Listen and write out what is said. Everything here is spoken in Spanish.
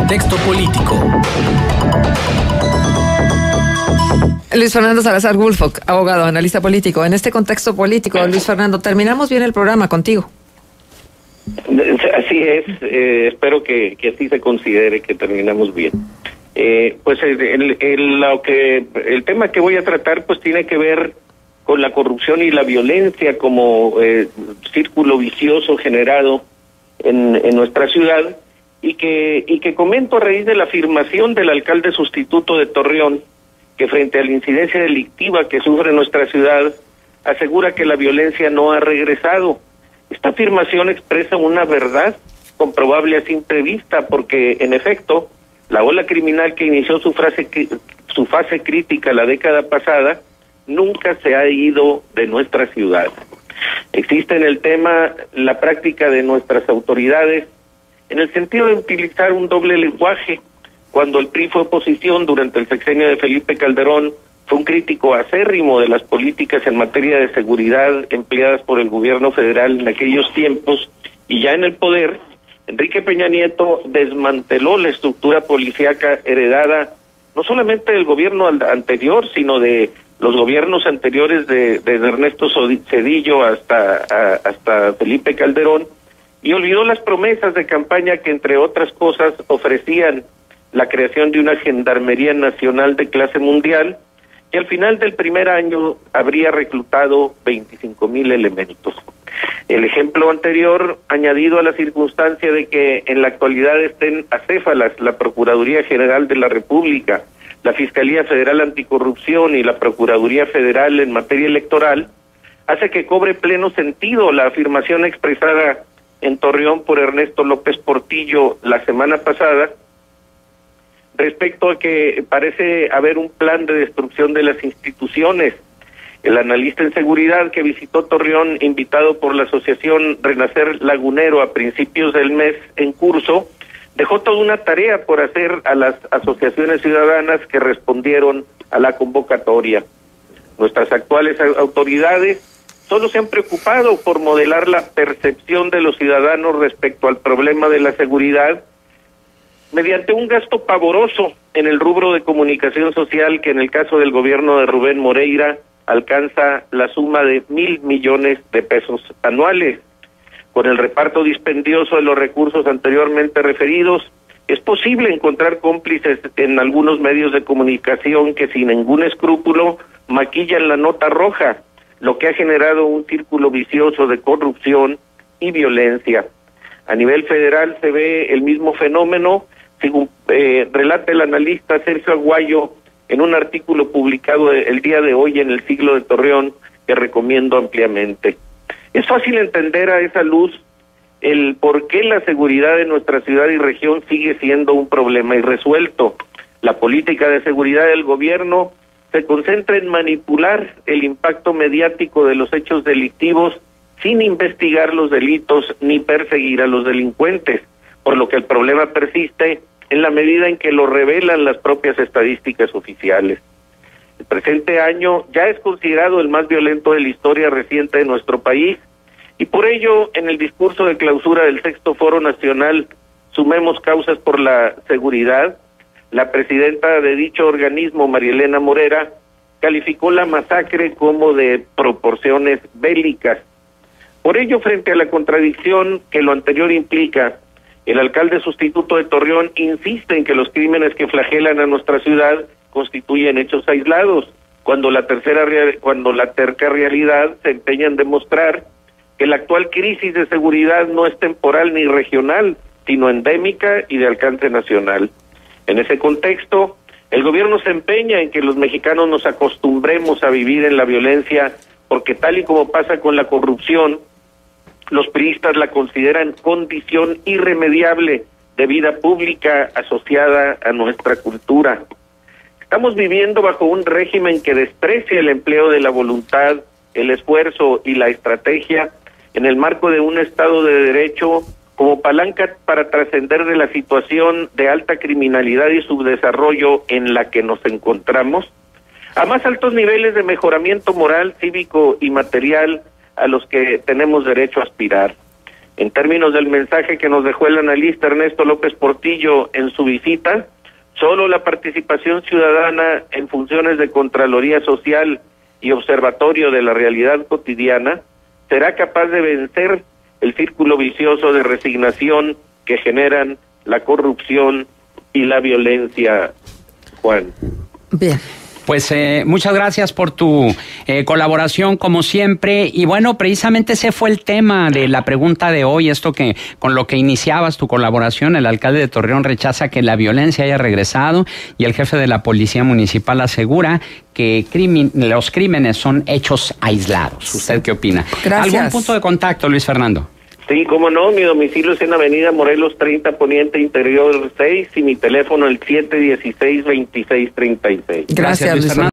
Contexto político. Luis Fernando Salazar Woolfolk, abogado, analista político. En este contexto político, Luis Fernando, terminamos bien el programa contigo. Así es, espero que así se considere que terminamos bien. Pues el tema que voy a tratar pues tiene que ver con la corrupción y la violencia como círculo vicioso generado en nuestra ciudad y que comento a raíz de la afirmación del alcalde sustituto de Torreón, que frente a la incidencia delictiva que sufre nuestra ciudad, asegura que la violencia no ha regresado. Esta afirmación expresa una verdad comprobable a simple vista, porque en efecto, la ola criminal que inició su fase crítica la década pasada, nunca se ha ido de nuestra ciudad. Existe en el tema la práctica de nuestras autoridades en el sentido de utilizar un doble lenguaje. Cuando el PRI fue oposición durante el sexenio de Felipe Calderón, fue un crítico acérrimo de las políticas en materia de seguridad empleadas por el gobierno federal en aquellos tiempos, y ya en el poder, Enrique Peña Nieto desmanteló la estructura policíaca heredada no solamente del gobierno anterior, sino de los gobiernos anteriores de Ernesto Zedillo hasta Felipe Calderón, y olvidó las promesas de campaña que, entre otras cosas, ofrecían la creación de una gendarmería nacional de clase mundial, y al final del primer año habría reclutado 25,000 elementos. El ejemplo anterior, añadido a la circunstancia de que en la actualidad estén acéfalas la Procuraduría General de la República, la Fiscalía Federal Anticorrupción y la Procuraduría Federal en materia electoral, hace que cobre pleno sentido la afirmación expresada en Torreón por Ernesto López Portillo la semana pasada, respecto a que parece haber un plan de destrucción de las instituciones. El analista en seguridad que visitó Torreón, invitado por la asociación Renacer Lagunero a principios del mes en curso, dejó toda una tarea por hacer a las asociaciones ciudadanas que respondieron a la convocatoria. Nuestras actuales autoridades solo se han preocupado por modelar la percepción de los ciudadanos respecto al problema de la seguridad mediante un gasto pavoroso en el rubro de comunicación social que en el caso del gobierno de Rubén Moreira alcanza la suma de 1,000 millones de pesos anuales. Con el reparto dispendioso de los recursos anteriormente referidos, es posible encontrar cómplices en algunos medios de comunicación que sin ningún escrúpulo maquillan la nota roja, lo que ha generado un círculo vicioso de corrupción y violencia. A nivel federal se ve el mismo fenómeno, según relata el analista Sergio Aguayo en un artículo publicado el día de hoy en El Siglo de Torreón, que recomiendo ampliamente. Es fácil entender a esa luz el por qué la seguridad de nuestra ciudad y región sigue siendo un problema irresuelto. La política de seguridad del gobierno se concentra en manipular el impacto mediático de los hechos delictivos sin investigar los delitos ni perseguir a los delincuentes, por lo que el problema persiste en la medida en que lo revelan las propias estadísticas oficiales. El presente año ya es considerado el más violento de la historia reciente de nuestro país, y por ello, en el discurso de clausura del 6º Foro Nacional Sumemos Causas por la Seguridad, la presidenta de dicho organismo, María Elena Morera, calificó la masacre como de proporciones bélicas. Por ello, frente a la contradicción que lo anterior implica, el alcalde sustituto de Torreón insiste en que los crímenes que flagelan a nuestra ciudad constituyen hechos aislados, cuando la terca realidad se empeña en demostrar que la actual crisis de seguridad no es temporal ni regional, sino endémica y de alcance nacional. En ese contexto, el gobierno se empeña en que los mexicanos nos acostumbremos a vivir en la violencia, porque tal y como pasa con la corrupción, los priistas la consideran condición irremediable de vida pública asociada a nuestra cultura. Estamos viviendo bajo un régimen que desprecia el empleo de la voluntad, el esfuerzo y la estrategia en el marco de un Estado de Derecho como palanca para trascender de la situación de alta criminalidad y subdesarrollo en la que nos encontramos, a más altos niveles de mejoramiento moral, cívico y material a los que tenemos derecho a aspirar. En términos del mensaje que nos dejó el analista Ernesto López Portillo en su visita, solo la participación ciudadana en funciones de Contraloría Social y Observatorio de la Realidad Cotidiana será capaz de vencer el círculo vicioso de resignación que generan la corrupción y la violencia, Juan. Bien. Pues muchas gracias por tu colaboración como siempre, y bueno, precisamente ese fue el tema de la pregunta de hoy, esto que con lo que iniciabas tu colaboración. El alcalde de Torreón rechaza que la violencia haya regresado y el jefe de la policía municipal asegura que los crímenes son hechos aislados. ¿Usted qué opina? Gracias. ¿Algún punto de contacto, Luis Fernando? Sí, cómo no, mi domicilio es en Avenida Morelos 30 Poniente Interior 6 y mi teléfono el 716-2636. Gracias, Luis Fernando.